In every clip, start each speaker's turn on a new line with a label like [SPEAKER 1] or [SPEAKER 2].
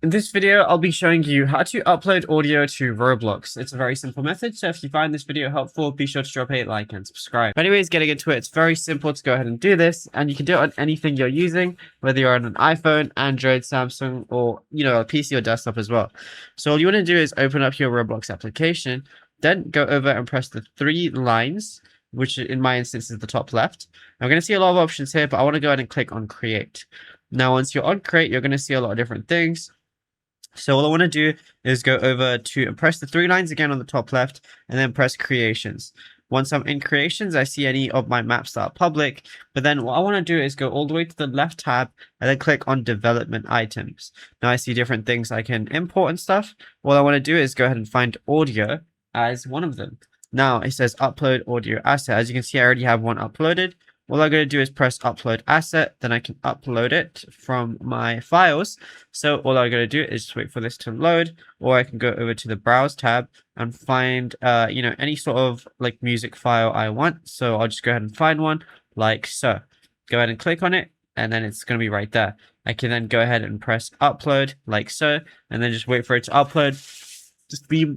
[SPEAKER 1] In this video, I'll be showing you how to upload audio to Roblox. It's a very simple method, so if you find this video helpful, be sure to drop a like and subscribe. But anyways, getting into it, it's very simple to go ahead and do this, and you can do it on anything you're using, whether you're on an iPhone, Android, Samsung, or, a PC or desktop as well. So all you want to do is open up your Roblox application, then go over and press the three lines, which in my instance is the top left. Now, we're going to see a lot of options here, but I want to go ahead and click on Create. Now, once you're on Create, you're going to see a lot of different things. So all I want to do is go over to press the three lines again on the top left and then press creations. Once I'm in creations, I see any of my maps that are public, but then what I want to do is go all the way to the left tab and then click on development items. Now I see different things I can import and stuff. What I want to do is go ahead and find audio as one of them. Now it says upload audio asset. As you can see, I already have one uploaded. All I'm going to do is press upload asset, then I can upload it from my files. So all I'm going to do is just wait for this to load, or I can go over to the browse tab and find, any sort of like music file I want. So I'll just go ahead and find one like so. Go ahead and click on it, and then it's going to be right there. I can then go ahead and press upload like so, and then just wait for it to upload. Just be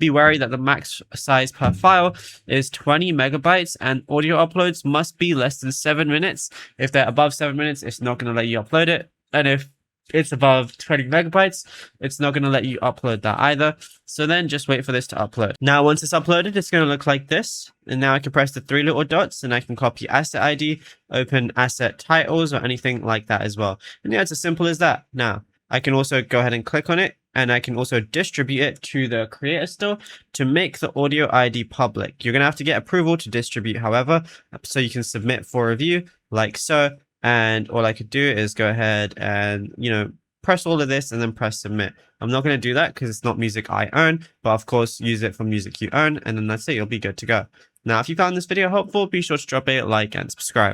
[SPEAKER 1] wary that the max size per file is 20 megabytes and audio uploads must be less than 7 minutes. If they're above 7 minutes, it's not going to let you upload it. And if it's above 20 megabytes, it's not going to let you upload that either. So then just wait for this to upload. Now, once it's uploaded, it's going to look like this. And now I can press the three little dots and I can copy asset ID, open asset titles or anything like that as well. And yeah, it's as simple as that. Now, I can also go ahead and click on it. And I can also distribute it to the creator store to make the audio ID public. You're going to have to get approval to distribute, however, so you can submit for review like so. And all I could do is go ahead and, press all of this and then press submit. I'm not going to do that because it's not music I own, but of course, use it for music you own. And then that's it. You'll be good to go. Now, if you found this video helpful, be sure to drop a like and subscribe.